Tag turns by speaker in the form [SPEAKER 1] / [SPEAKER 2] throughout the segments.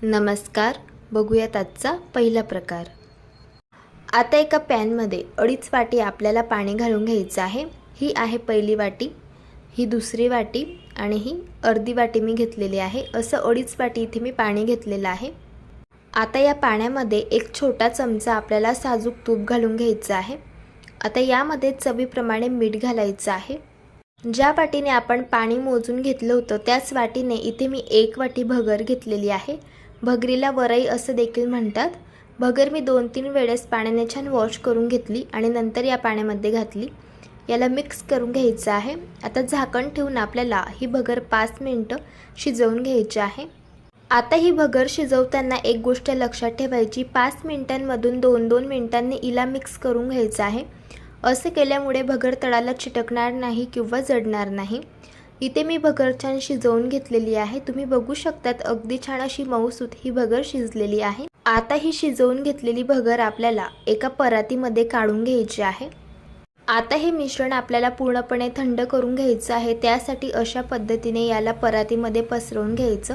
[SPEAKER 1] नमस्कार. बघूयात आजचा पहिला प्रकार. आता एका पॅनमध्ये 2.5 वाटी आपल्याला पाणी घालून घ्यायचं आहे. ही आहे पहिली वाटी, ही दुसरी वाटी आणि ही अर्धी वाटी मी घेतलेली आहे. असं 2.5 वाटी इथे मी पाणी घेतलेलं आहे. आता या पाण्यामध्ये एक छोटा चमचा आपल्याला साजूक तूप घालून घ्यायचं आहे. आता यामध्ये चवीप्रमाणे मीठ घालायचं आहे. ज्या वाटीने आपण पाणी मोजून घेतलं होतं त्याच वाटीने इथे मी 1 वाटी भगर घेतलेली आहे. भगरीला वरई असं देखील म्हणतात. भगर मी 2-3 वेळेस पाण्याने छान वॉश करून घेतली आणि नंतर या पाण्यामध्ये घातली. याला मिक्स करून घ्यायचं आहे. आता झाकण ठेवून आपल्याला ही भगर 5 मिनिटं शिजवून घ्यायची आहे. आता ही भगर शिजवताना एक गोष्ट लक्षात ठेवायची, 5 मिनिटांमधून 2-2 मिनिटांनी हिला मिक्स करून घ्यायचं आहे. असं केल्यामुळे भगर तळाला चिटकणार नाही किंवा जडणार नाही. इथे मी भगर छान शिजवून घेतलेली आहे. तुम्ही बघू शकतात अगदी छान अशी मऊसूत ही भगर शिजलेली आहे. आता ही शिजवून घेतलेली भगर आपल्याला एका परातीमध्ये काढून घ्यायची आहे. आता हे मिश्रण आपल्याला पूर्णपणे थंड करून घ्यायचं आहे. त्यासाठी अशा पद्धतीने याला परातीमध्ये पसरवून घ्यायचं.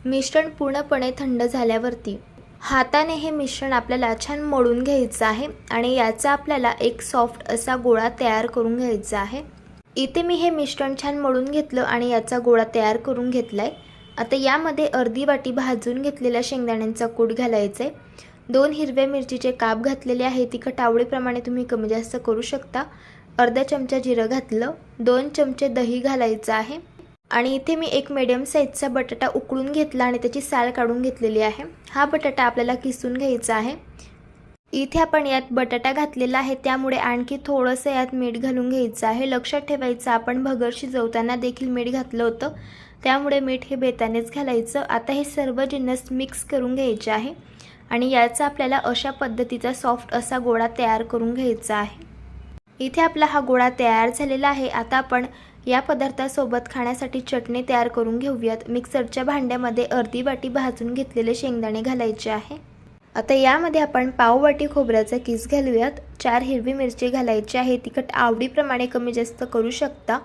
[SPEAKER 1] मिश्रण पूर्णपणे थंड झाल्यावरती हाताने हे मिश्रण आपल्याला छान मळून घ्यायचं आहे आणि याचा आपल्याला एक सॉफ्ट असा गोळा तयार करून घ्यायचा आहे. इथे मी हे मिश्रण छान मळून घेतलं आणि याचा गोळा तयार करून घेतलाय. आता यामध्ये अर्धी वाटी भाजून घेतलेल्या शेंगदाण्यांचा कूट घालायचा आहे. 2 हिरव्या मिरचीचे काप घातलेले आहे. तिखट आवडीप्रमाणे तुम्ही कमी जास्त करू शकता. अर्धा चमचा जिरं घातलं. 2 चमचे दही घालायचं आहे आणि इथे मी एक मीडियम साईजचा बटाटा उकळून घेतला आणि त्याची साल काढून घेतलेली आहे. हा बटाटा आपल्याला किसून घ्यायचा आहे. इथे आपण यात बटाटा घातलेला आहे त्यामुळे आणखी थोडंसं यात मीठ घालून घ्यायचं आहे. लक्षात ठेवायचं आपण भगर शिजवताना देखील मीठ घातलं होतं, त्यामुळे मीठ हे बेतानेच घालायचं. आता हे सर्व जिन्नस मिक्स करून घ्यायचे आहे आणि याचा आपल्याला अशा पद्धतीचा सॉफ्ट असा गोळा तयार करून घ्यायचा आहे. इथे आपला हा गोळा तयार झालेला आहे. आता आपण या पदार्थासोबत खाण्यासाठी चटणी तयार करून घेऊयात. मिक्सरच्या भांड्यामध्ये अर्धी वाटी भाजून घेतलेले शेंगदाणे घालायचे आहे. आता यामध्ये आपण पाव वाटी खोबऱ्याचा किस घालूयात. 4 हिरवी मिरची घालायची आहे. तिखट आवडीप्रमाणे कमी जास्त करू शकता.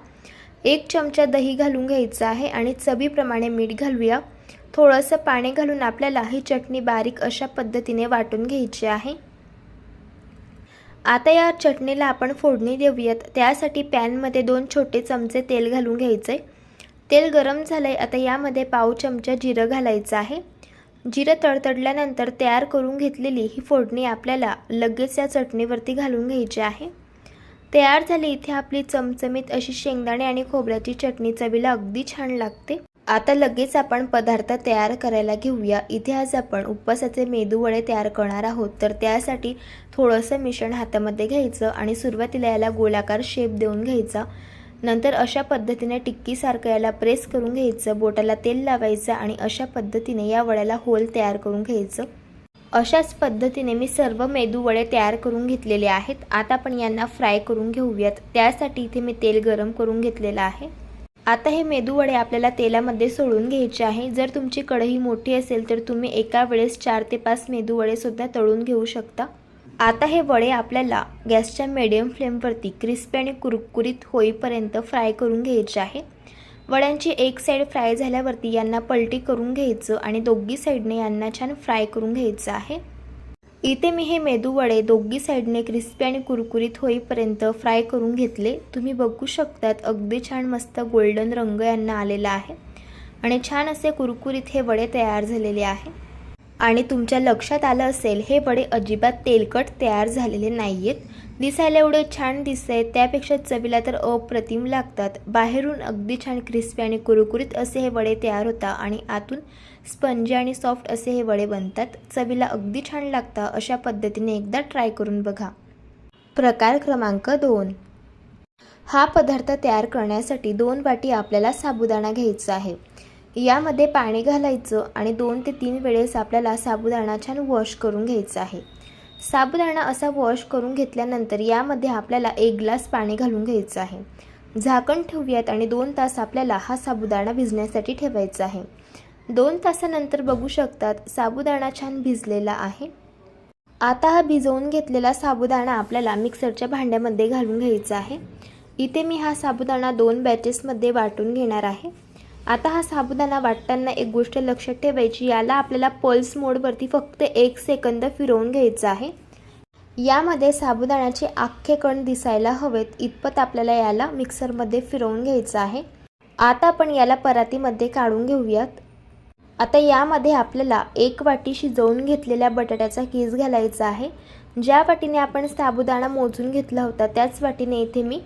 [SPEAKER 1] 1 चमचा दही घालून घ्यायचं आहे आणि चवीप्रमाणे मीठ घालूया. थोडंसं पाणी घालून आपल्याला ही चटणी बारीक अशा पद्धतीने वाटून घ्यायची आहे. आता या चटणीला आपण फोडणी देऊयात. त्यासाठी पॅनमध्ये 2 छोटे चमचे तेल घालून घ्यायचे. तेल गरम झालंय. आता यामध्ये पाव चमचा जिरं घालायचं आहे. जिरं तडतडल्यानंतर तयार करून घेतलेली ही फोडणी आपल्याला लगेच या चटणीवरती घालून घ्यायची आहे. तयार झाली इथे आपली चमचमीत अशी शेंगदाणे आणि खोबऱ्याची चटणी. चवीला अगदी छान लागते. आता लगेच आपण पदार्थ तयार करायला घेऊया. इथे आज आपण उपवासाचे मेदूवडे तयार करणार आहोत, तर त्यासाठी थोडंसं मिश्रण हातामध्ये घ्यायचं आणि सुरुवातीला याला गोलाकार शेप देऊन घ्यायचा. नंतर अशा पद्धतीने टिक्कीसारखं याला प्रेस करून घ्यायचं. बोटाला तेल लावायचं आणि अशा पद्धतीने या वड्याला होल तयार करून घ्यायचं. अशाच पद्धतीने मी सर्व मेदूवडे तयार करून घेतलेले आहेत. आता आपण यांना फ्राय करून घेऊयात. त्यासाठी इथे मी तेल गरम करून घेतलेलं आहे. आता हे मेदूवडे आपल्याला तेलामध्ये सोडून घ्यायचे आहे. जर तुमची कढई मोठी असेल तर तुम्ही एका वेळेस 4 ते 5 मेदूवडे सुद्धा तळून घेऊ शकता. आता हे वडे आपल्याला गॅसच्या मीडियम फ्लेमवरती क्रिस्पी आणि कुरकुरीत होईपर्यंत फ्राय करून घ्यायचे आहे. वड्यांची एक साईड फ्राय झाल्यावरती यांना पलटी करून घ्यायचं आणि दोघी साईडने यांना छान फ्राय करून घ्यायचं आहे. इथे मी हे मेदूवडे दोघी साईडने क्रिस्पी आणि कुरकुरीत होईपर्यंत फ्राय करून घेतले. तुम्ही बघू शकतात अगदी छान मस्त गोल्डन रंग यांना आलेला आहे आणि छान असे कुरकुरीत हे वडे तयार झालेले आहे. आणि तुमच्या लक्षात आलं असेल हे वडे अजिबात तेलकट तयार झालेले नाही आहेत. दिसायला एवढे छान दिसत त्यापेक्षा चवीला तर अप्रतिम लागतात. बाहेरून अगदी छान क्रिस्पी आणि कुरकुरीत असे हे वडे तयार होतात आणि आतून स्पंजी आणि सॉफ्ट असे हे वडे बनतात. चवीला अगदी छान लागतात. अशा पद्धतीने एकदा ट्राय करून बघा. प्रकार क्रमांक 2. हा पदार्थ तयार करण्यासाठी 2 वाटी आपल्याला साबुदाणा घ्यायचा आहे. यामध्ये पाणी घालायचं आणि 2 ते 3 वेळेस आपल्याला साबुदाणा छान वॉश करून घ्यायचा आहे. साबुदाणा असा वॉश करून घेतल्यानंतर यामध्ये आपल्याला 1 ग्लास पाणी घालून घ्यायचं आहे. झाकण ठेवूयात आणि 2 तास आपल्याला हा साबुदाणा भिजण्यासाठी ठेवायचा आहे. 2 तासानंतर बघू शकतात साबुदाणा छान भिजलेला आहे. आता हा भिजवून घेतलेला साबुदाणा आपल्याला मिक्सरच्या भांड्यामध्ये घालून घ्यायचा आहे. इथे मी हा साबुदाणा 2 बॅचेसमध्ये वाटून घेणार आहे. आता हा साबुदाणा वाटताना एक गोष्ट लक्षात ठेवायची, याला आपल्याला पल्स मोडवरती फक्त 1 सेकंद फिरवून घ्यायचं आहे. यामध्ये साबुदाण्याचे अख्खे कण दिसायला हवेत इतपत आपल्याला याला मिक्सरमध्ये फिरवून घ्यायचं आहे. आता आपण याला परातीमध्ये काढून घेऊयात. आता यामध्ये आपल्याला 1 वाटी शिजवून घेतलेल्या बटाट्याचा कीस घालायचा आहे. ज्या वाटीने आपण साबुदाणा मोजून घेतला होता त्याच वाटीने इथे मी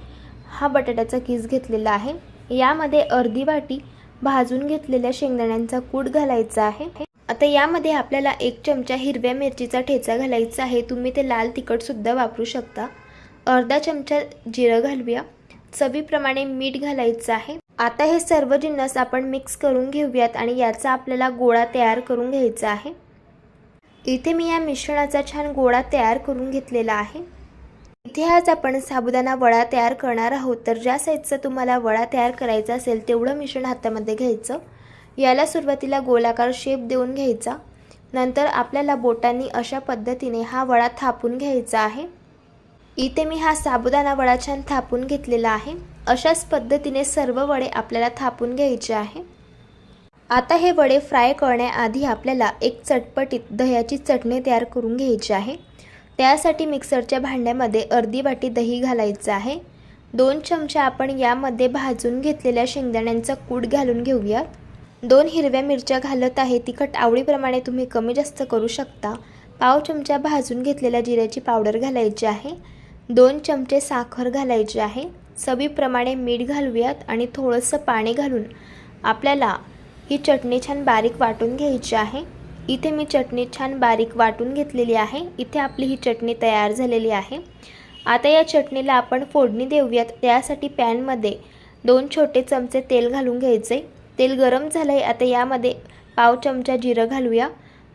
[SPEAKER 1] हा बटाट्याचा कीस घेतलेला आहे. यामध्ये अर्धी वाटी भाजून घेतलेल्या शेंगदाण्यांचा कूट घालायचा आहे. आता यामध्ये आपल्याला 1 चमचा हिरव्या मिरचीचा ठेचा घालायचा आहे. तुम्ही ते लाल तिखटसुद्धा वापरू शकता. अर्धा चमचा जिरं घालूया. चवीप्रमाणे मीठ घालायचं आहे. आता हे सर्व जिन्नस आपण मिक्स करून घेऊयात आणि याचा आपल्याला गोळा तयार करून घ्यायचा आहे. इथे मी या मिश्रणाचा छान गोळा तयार करून घेतलेला आहे. इथे आज आपण साबुदाणा वडा तयार करणार आहोत. तर ज्या साईजचा तुम्हाला वडा तयार करायचा असेल तेवढं मिश्रण हातामध्ये घ्यायचं. याला सुरुवातीला गोलाकार शेप देऊन घ्यायचा. नंतर आपल्याला बोटांनी अशा पद्धतीने हा वडा थापून घ्यायचा आहे. इथे मी हा साबुदाणा वडा छान थापून घेतलेला आहे. अशाच पद्धतीने सर्व वडे आपल्याला थापून घ्यायचे आहे. आता हे वडे फ्राय करण्याआधी आपल्याला एक चटपटीत दह्याची चटणी तयार करून घ्यायची आहे. त्यासाठी मिक्सरच्या भांड्यामध्ये अर्धी वाटी दही घालायचं आहे. 2 चमचे आपण यामध्ये भाजून घेतलेल्या शेंगदाण्यांचा कूट घालून घेऊयात. 2 हिरव्या मिरच्या घालत आहे. तिखट आवडीप्रमाणे तुम्ही कमी जास्त करू शकता. पाव चमचा भाजून घेतलेल्या जिऱ्याची पावडर घालायची आहे. 2 चमचे साखर घालायची आहे. चवीप्रमाणे मीठ घालूयात आणि थोडंसं पाणी घालून आपल्याला ही चटणी छान बारीक वाटून घ्यायची आहे. इथे मी चटणी छान बारीक वाटून घेतलेली आहे. इथे आपली ही चटणी तयार झालेली आहे. आता या चटणीला आपण फोडणी देऊयात. त्यासाठी पॅनमध्ये 2 छोटे चमचे तेल घालून घ्यायचे. तेल गरम झालं आहे. आता यामध्ये पाव चमचा जिरं घालूया.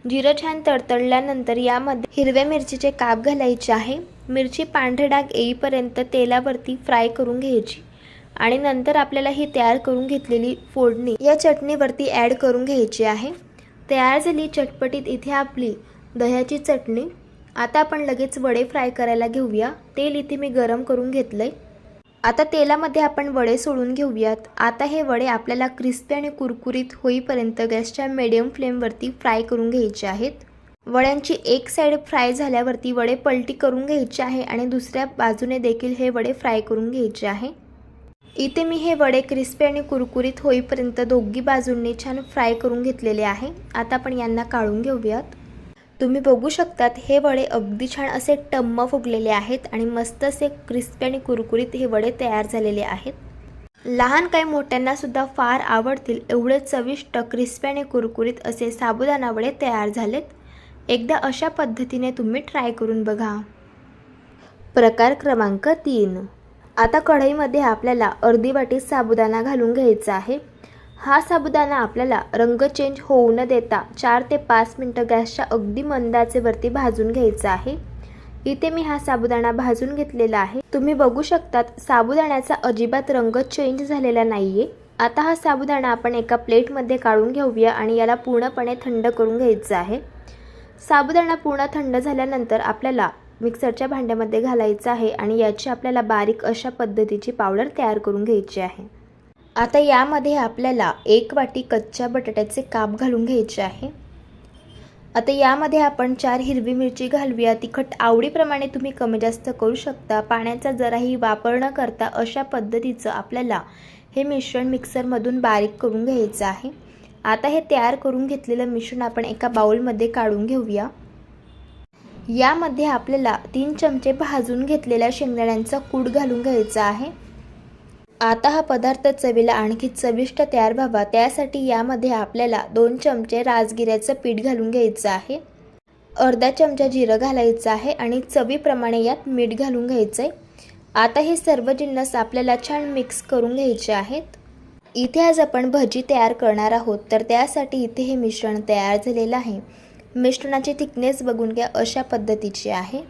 [SPEAKER 1] जिरं छान तडतडल्यानंतर यामध्ये हिरव्या मिरचीचे काप घालायचे आहे. मिरची पांढरे डाग येईपर्यंत तेलावरती फ्राय करून घ्यायची आणि नंतर आपल्याला ही तयार करून घेतलेली फोडणी या चटणीवरती ॲड करून घ्यायची आहे. तयार झाली चटपटीत इथे आपली दह्याची चटणी. आता आपण लगेच वडे फ्राय करायला घेऊया. तेल इथे मी गरम करून घेतलं आहे. आता तेलामध्ये आपण वडे सोडून घेऊयात. आता हे वडे आपल्याला क्रिस्पी आणि कुरकुरीत होईपर्यंत गॅसच्या मीडियम फ्लेमवरती फ्राय करून घ्यायचे आहेत. वड्यांची एक साईड फ्राय झाल्यावरती वडे पलटी करून घ्यायचे आहे आणि दुसऱ्या बाजूने देखील हे वडे फ्राय करून घ्यायचे आहे. इथे मी हे वडे क्रिस्पी आणि कुरकुरीत होईपर्यंत दोघी बाजूंनी छान फ्राय करून घेतलेले आहे. आता आपण यांना काढून घेऊयात. तुम्ही बघू शकतात हे वडे अगदी छान असे टम्म फुगलेले आहेत आणि मस्त असे क्रिस्पी आणि कुरकुरीत हे वडे तयार झालेले आहेत. लहान काही मोठ्यांना सुद्धा फार आवडतील एवढे चविष्ट क्रिस्पी आणि कुरकुरीत असे साबुदाणा वडे तयार झालेत. एकदा अशा पद्धतीने तुम्ही ट्राय करून बघा. प्रकार क्रमांक 3. आता कढईमध्ये आपल्याला अर्धी वाटी साबुदाणा घालून घ्यायचा आहे. हा साबुदाणा आपल्याला रंग चेंज होऊ न देता 4 ते 5 मिनटं गॅसच्या अगदी मंद आचेवरती भाजून घ्यायचा आहे. इथे मी हा साबुदाणा भाजून घेतलेला आहे. तुम्ही बघू शकतात साबुदाण्याचा अजिबात रंग चेंज झालेला नाहीये. आता हा साबुदाणा आपण एका प्लेटमध्ये काढून घेऊया आणि याला पूर्णपणे थंड करून घ्यायचं आहे. साबुदाणा पूर्ण थंड झाल्यानंतर आपल्याला मिक्सरच्या भांड्यामध्ये घालायचं आहे आणि याची आपल्याला बारीक अशा पद्धतीची पावडर तयार करून घ्यायची आहे. आता यामध्ये आपल्याला 1 वाटी कच्च्या बटाट्याचे काप घालून घ्यायचे आहे. आता यामध्ये आपण 4 हिरवी मिरची घालूया. तिखट आवडीप्रमाणे तुम्ही कमी जास्त करू शकता. पाण्याचा जराही वापर न करता अशा पद्धतीचं आपल्याला हे मिश्रण मिक्सरमधून बारीक करून घ्यायचं आहे. आता हे तयार करून घेतलेलं मिश्रण आपण एका बाउलमध्ये काढून घेऊया. यामध्ये आपल्याला 3 चमचे भाजून घेतलेल्या शेंगदाण्यांचा कूट घालून घ्यायचा आहे. आता हा पदार्थ चवीला आणखी चविष्ट तयार व्हावा त्यासाठी यामध्ये आपल्याला 2 चमचे राजगिऱ्याचं पीठ घालून घ्यायचं आहे. अर्धा चमचा जिरं घालायचं आहे आणि चवीप्रमाणे यात मीठ घालून घ्यायचं आहे. आता हे सर्व जिन्नस आपल्याला छान मिक्स करून घ्यायचे आहेत. इथे आज आपण भजी तयार करणार आहोत तर त्यासाठी इथे हे मिश्रण तयार झालेलं आहे. मिश्रणाची थिकनेस बघून घ्या अशा पद्धतीची आहे.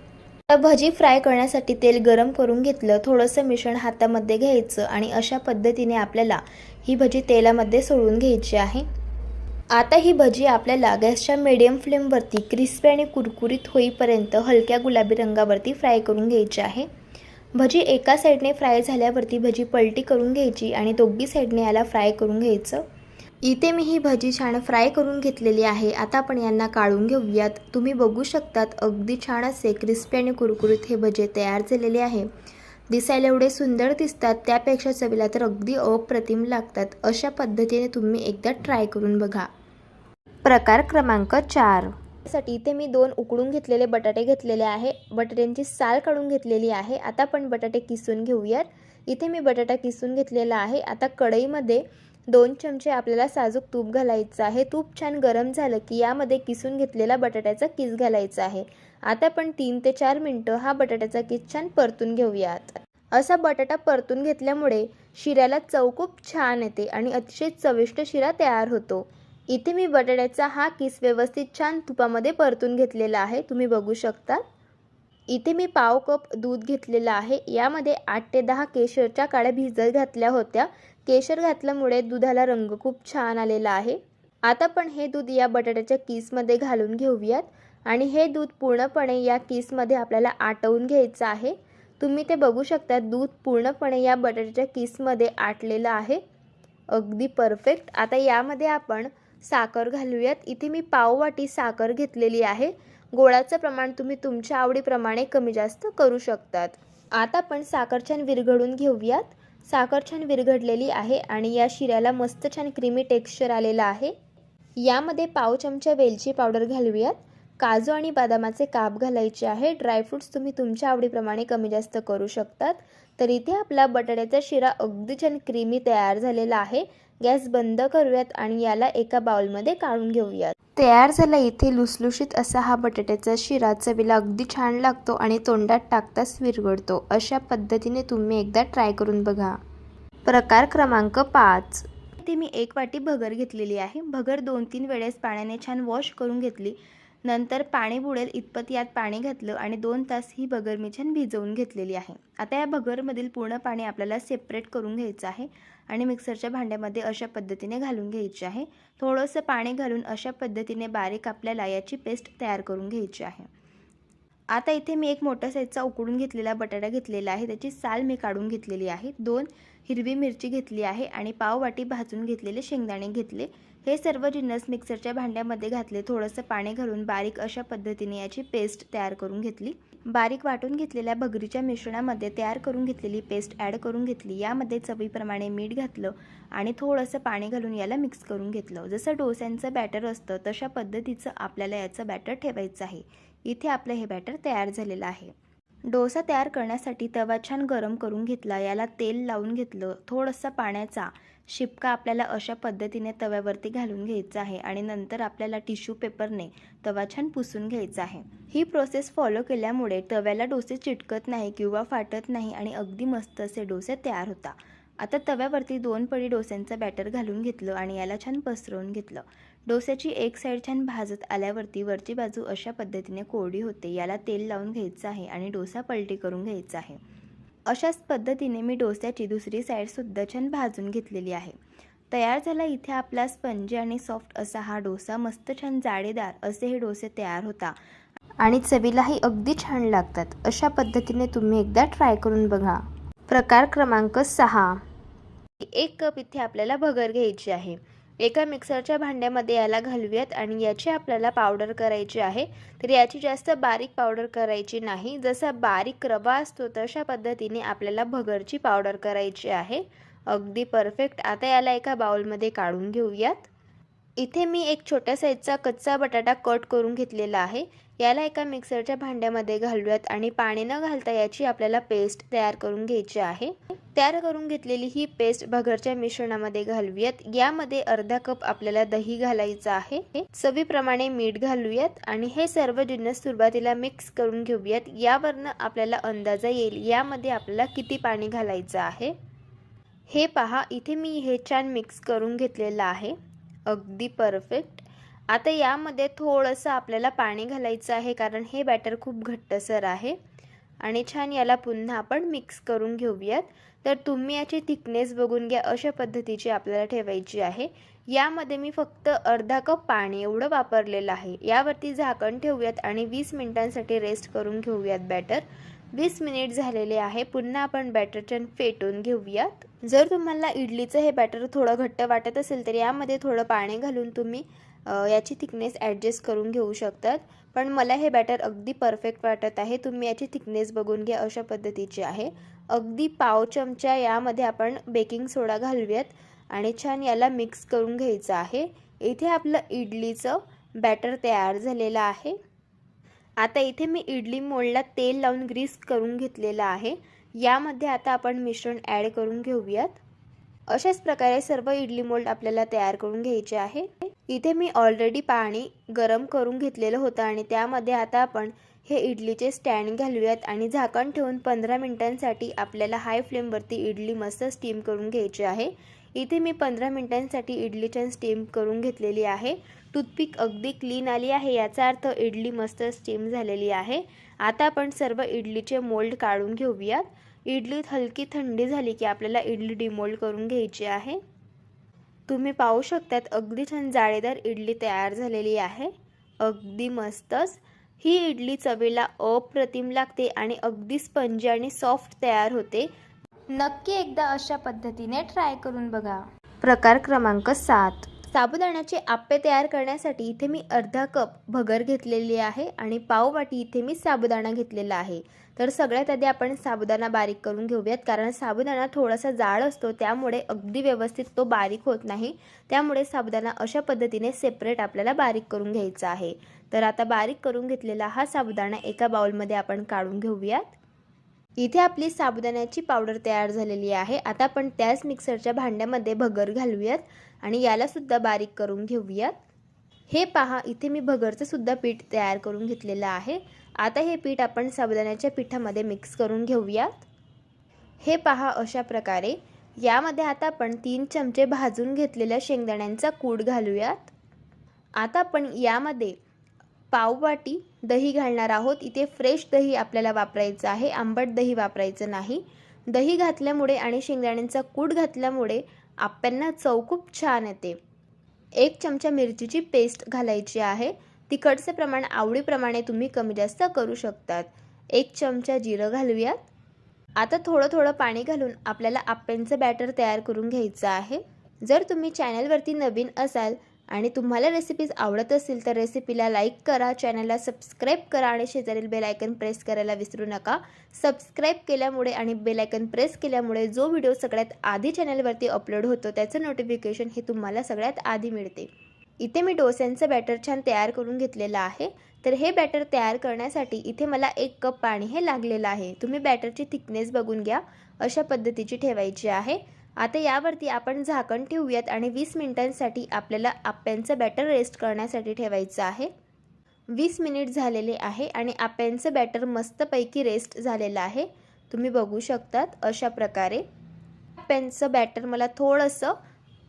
[SPEAKER 1] भजी फ्राय करण्यासाठी तेल गरम करून घेतलं. थोडंसं मिश्रण हातामध्ये घ्यायचं आणि अशा पद्धतीने आपल्याला ही भजी तेलामध्ये सोडून घ्यायची आहे. आता ही भजी आपल्याला गॅसच्या मीडियम फ्लेमवरती क्रिस्पी आणि कुरकुरीत होईपर्यंत हलक्या गुलाबी रंगावरती फ्राय करून घ्यायची आहे. भजी एका साईडने फ्राय झाल्यावरती भजी पलटी करून घ्यायची आणि दोघी साईडने याला फ्राय करून घ्यायचं. इथे मी ही भजी छान फ्राय करून घेतलेली आहे. आता आपण यांना काढून घेऊयात. तुम्ही बघू शकतात अगदी छान असे क्रिस्पी आणि कुरकुरीत हे भजे तयार झालेले आहे. दिसायला एवढे सुंदर दिसतात, त्यापेक्षा चवीला तर अगदी अप्रतिम लागतात. अशा पद्धतीने तुम्ही एकदा ट्राय करून बघा. प्रकार क्रमांक 4 साठी इथे मी 2 उकडून घेतलेले बटाटे घेतलेले आहे. बटाट्यांची साल काढून घेतलेली आहे. आता आपण बटाटे किसून घेऊयात. इथे मी बटाटा किसून घेतलेला आहे. आता कढईमध्ये 2 चमचे आपल्याला साजूक तूप घालायचं आहे. तूप छान गरम झालं की यामध्ये किसून घेतलेला बटाट्याचा किस घालायचा आहे. आता आपण 3 ते 4 मिनिटं हा बटाट्याचा किस छान परतून घेऊयात. असा बटाटा परतून घेतल्यामुळे शिऱ्याला चव खूप छान येते आणि अतिशय चविष्ट शिरा तयार होतो. इथे मी बटाट्याचा हा किस व्यवस्थित छान तुपामध्ये परतून घेतलेला आहे. तुम्ही बघू शकता. इथे मी पाव कप दूध घेतलेलं आहे. यामध्ये 8 ते 10 केशरच्या काड्या भिजत घातल्या होत्या. केशर घातल्यामुळे दुधाला रंग खूप छान आलेला आहे. आता पण हे दूध या बटाट्याच्या किसमध्ये घालून घेऊयात आणि हे दूध पूर्णपणे या किसमध्ये आपल्याला आटवून घ्यायचं आहे. तुम्ही ते बघू शकता, दूध पूर्णपणे या बटाट्याच्या किसमध्ये आटलेलं आहे. अगदी परफेक्ट. आता यामध्ये आपण साखर घालूयात. इथे मी पाव वाटी साखर घेतलेली आहे. गोडाचं प्रमाण तुम्ही तुमच्या आवडीप्रमाणे कमी जास्त करू शकतात. आता आपण साखर छान विरघळून घेऊयात. साखर छान विरघळलेली आहे आणि या शिऱ्याला मस्त छान क्रीमी टेक्स्चर आलेलं आहे. यामध्ये पाव चमचा वेलची पावडर घालूयात. काजू आणि बदामाचे काप घालायचे आहे. ड्रायफ्रूट्स तुम्ही तुमच्या आवडीप्रमाणे कमी जास्त करू शकतात. तर इथे आपला बटाट्याचा शिरा अगदी छान क्रीमी तयार झालेला आहे. गॅस बंद करूयात आणि याला एका बाउलमध्ये काढून घेऊयात. तयार झाला इथे लुसलुशीत असा हा बटाट्याचा शिरा. चवीला अगदी छान लागतो आणि तोंडात टाकताच विरघळतो. अशा पद्धतीने तुम्ही एकदा ट्राय करून बघा. प्रकार क्रमांक 5 इथे मी 1 वाटी भगर घेतलेली आहे. भगर 2-3 वेळेस पाण्याने छान वॉश करून घेतली. नंतर पाणी बुडेल इतपत यात पाणी घातलं आणि 2 तास ही भगर मी छान भिजवून घेतलेली आहे. आता या भगरमधील पूर्ण पाणी आपल्याला सेपरेट करून घ्यायचं आहे आणि मिक्सरच्या भांड्यामध्ये अशा पद्धतीने घालून घ्यायचे आहे. थोडंसं पाणी घालून अशा पद्धतीने बारीक आपल्याला याची पेस्ट तयार करून घ्यायची आहे. आता इथे मी एक मोठा साईजचा उकडून घेतलेला बटाटा घेतलेला आहे. त्याची साल मी काढून घेतलेली आहे. 2 हिरवी मिरची घेतली आहे आणि पाव वाटी भाजून घेतलेले शेंगदाणे घेतले. हे सर्व जिन्नस मिक्सरच्या भांड्यामध्ये घातले. थोडंसं पाणी घालून बारीक अशा पद्धतीने याची पेस्ट तयार करून घेतली. बारीक वाटून घेतलेल्या भगरीच्या मिश्रणामध्ये तयार करून घेतलेली पेस्ट ॲड करून घेतली. यामध्ये चवीप्रमाणे मीठ घातलं आणि थोडंसं पाणी घालून याला मिक्स करून घेतलं. जसं डोस्यांचं बॅटर असतं तशा पद्धतीचं आपल्याला याचं बॅटर ठेवायचं आहे. इथे आपलं हे बॅटर तयार झालेलं आहे. डोसा तयार करण्यासाठी तवा छान गरम करून घेतला. याला तेल लावून घेतलं. थोडंसं पाण्याचा शिपका आपल्याला अशा पद्धतीने तव्यावरती घालून घ्यायचा आहे आणि नंतर आपल्याला टिश्यू पेपरने तवा छान पुसून घ्यायचा आहे. ही प्रोसेस फॉलो केल्यामुळे तव्याला डोसे चिटकत नाही किंवा फाटत नाही आणि अगदी मस्त असे डोसे तयार होतात. आता तव्यावरती 2 पळी डोस्यांचं बॅटर घालून घेतलं आणि याला छान पसरवून घेतलं. डोस्याची एक साईड छान भाजत आल्यावरती वरची बाजू अशा पद्धतीने कोरडी होते. याला तेल लावून घ्यायचं आहे आणि डोसा पलटी करून घ्यायचा आहे. अशाच पद्धतीने मी डोस्याची दुसरी साईडसुद्धा छान भाजून घेतलेली आहे. तयार झाला इथे आपला स्पंजी आणि सॉफ्ट असा हा डोसा. मस्त छान जाळीदार असे हे डोसे तयार होता आणि चवीलाही अगदी छान लागतात. अशा पद्धतीने तुम्ही एकदा ट्राय करून बघा. प्रकार क्रमांक 6 1 कप इथे आपल्याला भगर घ्यायची आहे. एका मिक्सरच्या भांड्यामध्ये याला घालूयात आणि याची आपल्याला पावडर करायची आहे. तर याची जास्त बारीक पावडर करायची नाही. जसा बारीक रवा असतो तशा पद्धतीने आपल्याला भगरची पावडर करायची आहे. अगदी परफेक्ट. आता याला एका बाउलमध्ये काढून घेऊयात. इथे मी एक छोट्या साईजचा कच्चा बटाटा कट करून घेतलेला आहे. याला एका मिक्सरच्या भांड्यामध्ये घालूयात आणि पाणी न घालता याची आपल्याला पेस्ट तयार करून घ्यायची आहे. तयार करून घेतलेली ही पेस्ट भगरच्या मिश्रणामध्ये घालूयात. यामध्ये अर्धा कप आपल्याला दही घालायचं आहे. चवीप्रमाणे मीठ घालूयात आणि हे सर्व जिन्नस सुरुवातीला मिक्स करून घेऊयात. यावरनं आपल्याला अंदाजा येईल यामध्ये आपल्याला किती पाणी घालायचं आहे. हे पहा, इथे मी हे छान मिक्स करून घेतलेलं आहे. अगदी परफेक्ट. आता यामध्ये थोडंसं आपल्याला पाणी घालायचं आहे कारण हे बॅटर खूप घट्टसर आहे आणि छान याला पुन्हा आपण मिक्स करून घेऊयात. तर तुम्ही याची थिकनेस बघून घ्या. अशा पद्धतीची आपल्याला ठेवायची आहे. यामध्ये मी फक्त अर्धा कप पाणी एवढं वापरलेलं आहे. यावरती झाकण ठेवूयात आणि 20 मिनिटांसाठी रेस्ट करून घेऊयात बॅटर. 20 मिनिट झालेले आहे. पुन्हा आपण बॅटर छान फेटून घेऊयात. जर तुम्हाला इडलीचं हे बॅटर थोडं घट्ट वाटत असेल तर यामध्ये थोडं पाणी घालून तुम्ही याची थिकनेस ॲडजस्ट करून घेऊ शकतात. पण मला हे बॅटर अगदी परफेक्ट वाटत आहे. तुम्ही याची थिकनेस बघून घ्या, अशा पद्धतीची आहे. अगदी पाव चमचा यामध्ये आपण बेकिंग सोडा घालूयात आणि छान याला मिक्स करून घ्यायचं आहे. इथे आपलं इडलीचं बॅटर तयार झालेलं आहे. आता इथे मी इडली मोल्डला तेल लावून ग्रीस करून घेतलेलं आहे. यामध्ये आता आपण मिश्रण ॲड करून घेऊयात. अशाच प्रकारे सर्व इडली मोल्ड आपल्याला तयार करून घ्यायचे आहे. इथे मी ऑलरेडी पाणी गरम करून घेतलेलं होतं आणि त्यामध्ये आता आपण हे इडलीचे स्टँड घालूयात आणि झाकण ठेवून 15 मिनिटांसाठी आपल्याला हाय फ्लेमवरती इडली मस्त स्टीम करून घ्यायची आहे. इथे मी 15 मिनिटांसाठी इडली छान स्टीम करून घेतलेली आहे. टूथपिक अगदी क्लीन आली आहे, याचा अर्थ इडली मस्त स्टीम झालेली आहे. आता आपण सर्व इडलीचे मोल्ड काढून घेऊयात. इडली हलकी थंडी झाली की आपल्याला इडली डिमोल्ड करून घ्यायची आहे. तुम्ही पाहू शकतात अगदी छान जाळीदार इडली तयार झालेली आहे. अगदी मस्तच. ही इडली चवीला अप्रतिम लागते आणि अगदी स्पंजी आणि सॉफ्ट तयार होते. नक्की एकदा अशा पद्धतीने ट्राय करून बघा. प्रकार क्रमांक 7. साबुदाण्याचे आप्पे तयार करण्यासाठी इथे मी अर्धा कप भगर घेतलेली आहे आणि पाव वाटी इथे मी साबुदाणा घेतलेला आहे. तर सगळ्यात आधी आपण साबुदाणा बारीक करून घेऊयात, कारण साबुदाणा थोडासा जाड असतो, त्यामुळे अगदी व्यवस्थित तो बारीक होत नाही. त्यामुळे साबुदाणा अशा पद्धतीने सेपरेट आपल्याला बारीक करून घ्यायचा आहे. तर आता बारीक करून घेतलेला हा साबुदाणा एका बाउलमध्ये आपण काढून घेऊयात. इथे आपली साबुदाण्याची पावडर तयार झालेली आहे. आता आपण त्याच मिक्सरच्या भांड्यामध्ये भगर घालूयात आणि याला सुद्धा बारीक करून घेऊयात. हे पहा, इथे मी भगरचं सुद्धा पीठ तयार करून घेतलेलं आहे. आता हे पीठ आपण साबुदाण्याच्या पिठामध्ये मिक्स करून घेऊयात. हे पहा, अशा प्रकारे. यामध्ये आता आपण 3 चमचे भाजून घेतलेल्या शेंगदाण्यांचा कूट घालूयात. आता आपण यामध्ये पाव वाटी दही घालणार आहोत. इथे फ्रेश दही आपल्याला वापरायचं आहे, आंबट दही वापरायचं नाही. दही घातल्यामुळे आणि शेंगदाण्यांचा कूट घातल्यामुळे आप्यांना चव खूप छान येते. 1 चमचा मिरचीची पेस्ट घालायची आहे. तिखटचे प्रमाण आवडीप्रमाणे तुम्ही कमी जास्त करू शकतात. 1 चमचा जिरं घालूयात. आता थोडं पाणी घालून आपल्याला आप्यांचं बॅटर तयार करून घ्यायचं आहे. जर तुम्ही चॅनलवरती नवीन असाल आणि तुम्हाला रेसिपीज आवडत असेल तर रेसिपीला लाईक करा, चॅनलला सबस्क्राईब करा आणि शेजारील बेल आयकन प्रेस करायला विसरू नका. सबस्क्राईब केल्यामुळे आणि बेल आयकन प्रेस केल्यामुळे जो व्हिडिओ सगळ्यात आधी चॅनलवरती अपलोड होतो त्याचं नोटिफिकेशन हे तुम्हाला सगळ्यात आधी मिळते. इथे मी डोस्यांचं बॅटर छान तयार करून घेतलेलं आहे. तर हे बॅटर तयार करण्यासाठी इथे मला 1 कप पाणी हे लागलेलं आहे. तुम्ही बॅटरची थिकनेस बघून घ्या, अशा पद्धतीची ठेवायची आहे. आता यावरती आपण झाकण ठेवूयात आणि 20 मिनिटांसाठी आपल्याला आप्यांचं बॅटर रेस्ट करण्यासाठी ठेवायचं आहे. 20 मिनिट झालेले आहे आणि आप्यांचं बॅटर मस्तपैकी रेस्ट झालेलं आहे. तुम्ही बघू शकतात अशा प्रकारे. आप्यांचं बॅटर मला थोडंसं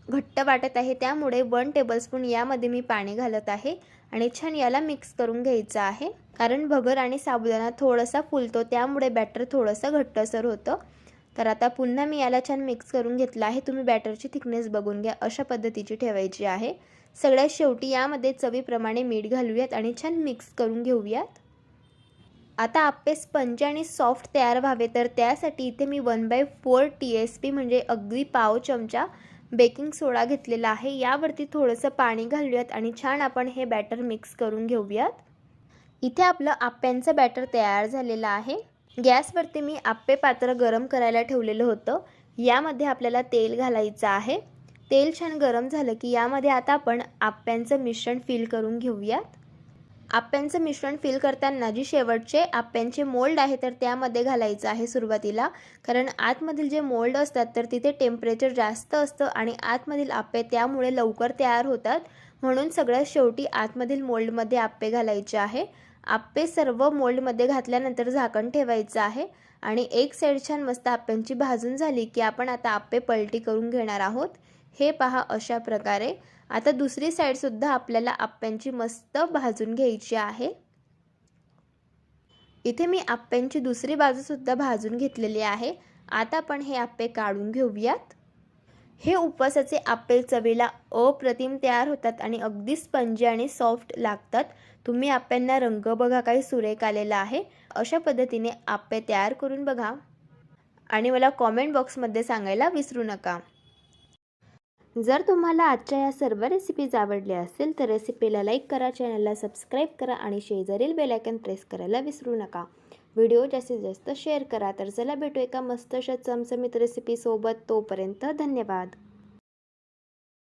[SPEAKER 1] घट्ट वाटत आहे, त्यामुळे 1 टेबलस्पून यामध्ये मी पाणी घालत आहे आणि छान याला मिक्स करून घ्यायचं आहे. कारण भगर आणि साबुदाणा थोडासा फुलतो, त्यामुळे बॅटर थोडंसं घट्टसर होतं. तर आता पुन्हा मी याला छान मिक्स करून घेतलं आहे. तुम्ही बॅटरची थिकनेस बघून घ्या, अशा पद्धतीची ठेवायची आहे. सगळ्यात शेवटी यामध्ये चवीप्रमाणे मीठ घालूयात आणि छान मिक्स करून घेऊयात. आता आप्पे स्पंजी आणि सॉफ्ट तयार व्हावे तर त्यासाठी इथे मी 1/4 TSP म्हणजे अगदी पाव चमचा बेकिंग सोडा घेतलेला आहे. यावरती थोडंसं पाणी घालूयात आणि छान आपण हे बॅटर मिक्स करून घेऊयात. इथे आपलं आप्यांचं बॅटर तयार झालेलं आहे. गॅसवरती मी आप्पे पात्र गरम करायला ठेवलेलं होतं. यामध्ये आपल्याला तेल घालायचं आहे. तेल छान गरम झालं की यामध्ये आता आपण आप्यांचं मिश्रण फिल करून घेऊयात. आप्यांचं मिश्रण फिल करताना जी शेवटचे आप्यांचे मोल्ड आहे तर त्यामध्ये घालायचं आहे सुरुवातीला, कारण आतमधील जे मोल्ड असतात तर तिथे टेम्परेचर जास्त असतं आणि आतमधील आप्पे त्यामुळे लवकर तयार होतात. म्हणून सगळ्यात शेवटी आतमधील मोल्डमध्ये आप्पे घालायचे आहे. आप्पे सर्व मोल्डमध्ये घातल्यानंतर झाकण ठेवायचं आहे आणि एक साईड छान मस्त आप्यांची भाजून झाली की आपण आता आप्पे पलटी करून घेणार आहोत. हे पहा, अशा प्रकारे. आता दुसरी साईडसुद्धा आपल्याला आप्यांची मस्त भाजून घ्यायची आहे. इथे मी आप्यांची दुसरी बाजूसुद्धा भाजून घेतलेली आहे. आता आपण हे आप्पे काढून घेऊयात. हे उपवासाचे आप्पे चवीला अप्रतिम तयार होतात आणि अगदी स्पंजी आणि सॉफ्ट लागतात. तुम्ही आप्यांना रंग बघा, काही सुरेख आलेला आहे. अशा पद्धतीने आप्पे तयार करून बघा आणि मला कॉमेंट बॉक्समध्ये सांगायला विसरू नका. जर तुम्हाला आजच्या या सर्व रेसिपीज आवडल्या असेल तर रेसिपीला लाईक करा, चॅनलला सबस्क्राईब करा आणि शेजारील बेल आयकॉन प्रेस करायला विसरू नका. व्हिडिओ जास्तीत जास्त शेअर करा. तर चला भेटू एका मस्त अशा चमचमीत रेसिपीसोबत. तोपर्यंत धन्यवाद.